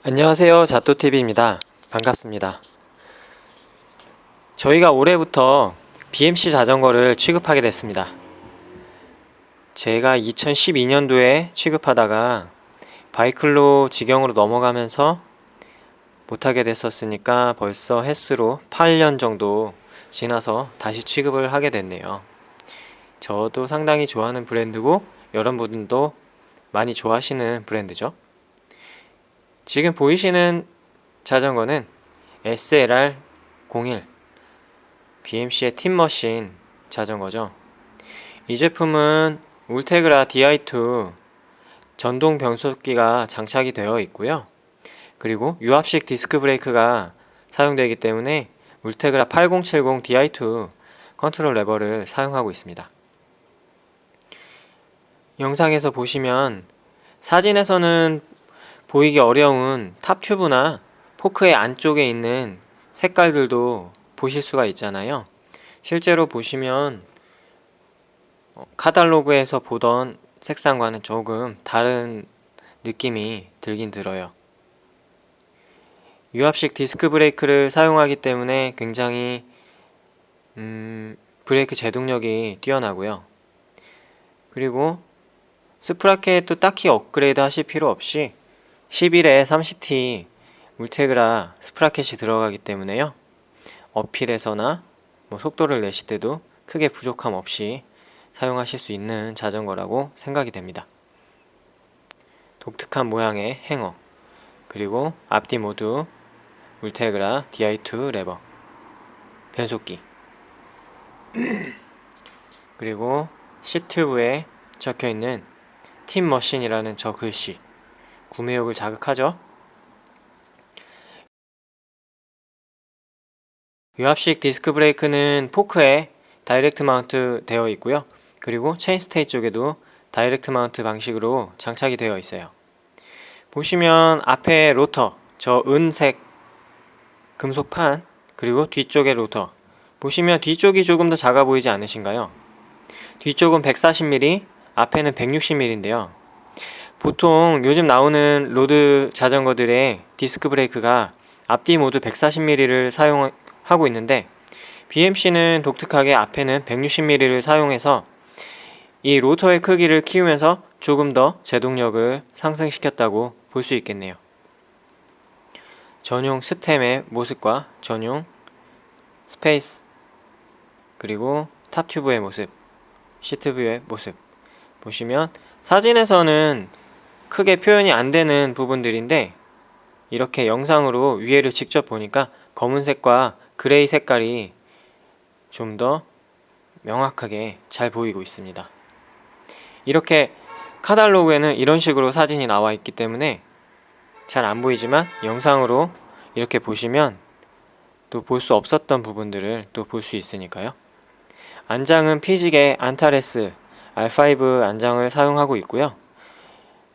안녕하세요. 자또TV입니다. 반갑습니다. 저희가 올해부터 BMC 자전거를 취급하게 됐습니다. 제가 2012년도에 취급하다가 바이클로 직영으로 넘어가면서 못하게 됐었으니까 벌써 횟수로 8년 정도 지나서 다시 취급을 하게 됐네요. 저도 상당히 좋아하는 브랜드고 여러분들도 많이 좋아하시는 브랜드죠. 지금 보이시는 자전거는 SLR01 BMC의 팀머신 자전거죠. 이 제품은 울테그라 DI2 전동 변속기가 장착이 되어 있고요. 그리고 유압식 디스크 브레이크가 사용되기 때문에 울테그라 8070 DI2 컨트롤 레버를 사용하고 있습니다. 영상에서 보시면 사진에서는 보이기 어려운 탑 튜브나 포크의 안쪽에 있는 색깔들도 보실 수가 있잖아요. 실제로 보시면 카탈로그에서 보던 색상과는 조금 다른 느낌이 들긴 들어요. 유압식 디스크 브레이크를 사용하기 때문에 굉장히 브레이크 제동력이 뛰어나고요. 그리고 스프라켓도 딱히 업그레이드 하실 필요 없이 11에 30T 울테그라 스프라켓이 들어가기 때문에요. 어필에서나 속도를 내실 때도 크게 부족함 없이 사용하실 수 있는 자전거라고 생각이 됩니다. 독특한 모양의 행어, 그리고 앞뒤 모두 울테그라 DI2 레버, 변속기, 그리고 시트부에 적혀있는 팀머신이라는 저 글씨, 구매욕을 자극하죠. 유압식 디스크 브레이크는 포크에 다이렉트 마운트 되어 있고요. 그리고 체인스테이 쪽에도 다이렉트 마운트 방식으로 장착이 되어 있어요. 보시면 앞에 로터, 저 은색 금속판, 그리고 뒤쪽에 로터, 보시면 뒤쪽이 조금 더 작아 보이지 않으신가요? 뒤쪽은 140mm, 앞에는 160mm인데요. 보통 요즘 나오는 로드 자전거들의 디스크 브레이크가 앞뒤 모두 140mm를 사용하고 있는데 BMC는 독특하게 앞에는 160mm를 사용해서 이 로터의 크기를 키우면서 조금 더 제동력을 상승시켰다고 볼 수 있겠네요. 전용 스템의 모습과 전용 스페이스, 그리고 탑 튜브의 모습, 시트뷰의 모습 보시면 사진에서는 크게 표현이 안 되는 부분들인데 이렇게 영상으로 위에를 직접 보니까 검은색과 그레이 색깔이 좀 더 명확하게 잘 보이고 있습니다. 이렇게 카탈로그에는 이런 식으로 사진이 나와 있기 때문에 잘 안 보이지만 영상으로 이렇게 보시면 또 볼 수 없었던 부분들을 또 볼 수 있으니까요. 안장은 피직의 안타레스 R5 안장을 사용하고 있고요.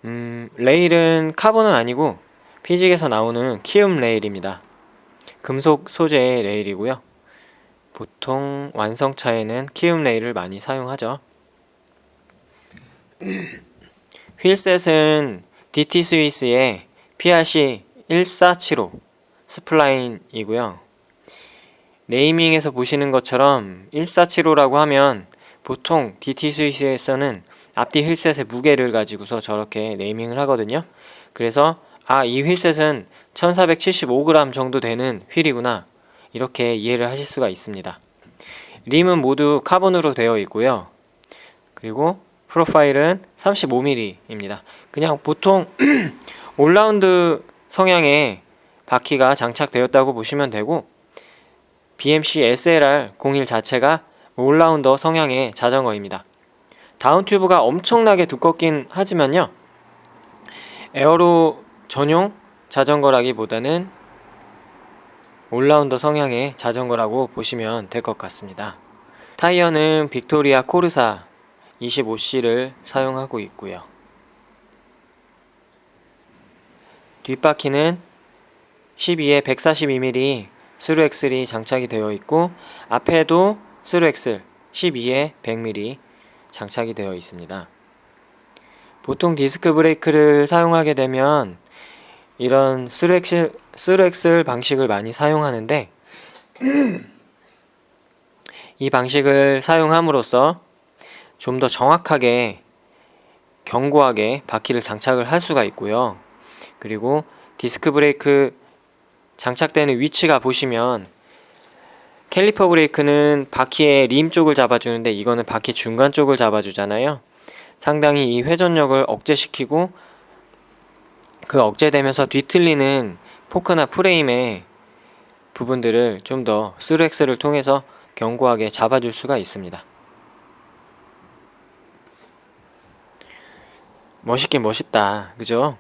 레일은 카본은 아니고 피직에서 나오는 키움 레일입니다. 금속 소재의 레일이고요. 보통 완성차에는 키움 레일을 많이 사용하죠. 휠셋은 DT 스위스의 PRC 1475 스플라인이고요. 네이밍에서 보시는 것처럼 1475라고 하면 보통 DT 스위스에서는 앞뒤 휠셋의 무게를 가지고서 저렇게 네이밍을 하거든요. 그래서 이 휠셋은 1475g 정도 되는 휠이구나, 이렇게 이해를 하실 수가 있습니다. 림은 모두 카본으로 되어 있고요. 그리고 프로파일은 35mm입니다. 그냥 보통 올라운드 성향의 바퀴가 장착되었다고 보시면 되고, BMC SLR01 자체가 올라운더 성향의 자전거입니다. 다운 튜브가 엄청나게 두껍긴 하지만요, 에어로 전용 자전거라기보다는 올라운더 성향의 자전거라고 보시면 될 것 같습니다. 타이어는 빅토리아 코르사 25C를 사용하고 있고요. 뒷바퀴는 12에 142mm 스루 엑셀이 장착이 되어 있고 앞에도 스루 엑셀 12에 100mm 장착이 되어 있습니다. 보통 디스크 브레이크를 사용하게 되면 이런 스루엑슬 방식을 많이 사용하는데 이 방식을 사용함으로써 좀 더 정확하게 견고하게 바퀴를 장착을 할 수가 있고요. 그리고 디스크 브레이크 장착되는 위치가 보시면 캘리퍼 브레이크는 바퀴의 림 쪽을 잡아주는데 이거는 바퀴 중간 쪽을 잡아주잖아요. 상당히 이 회전력을 억제시키고 그 억제되면서 뒤틀리는 포크나 프레임의 부분들을 좀 더 스루엑스를 통해서 견고하게 잡아줄 수가 있습니다. 멋있긴 멋있다, 그죠?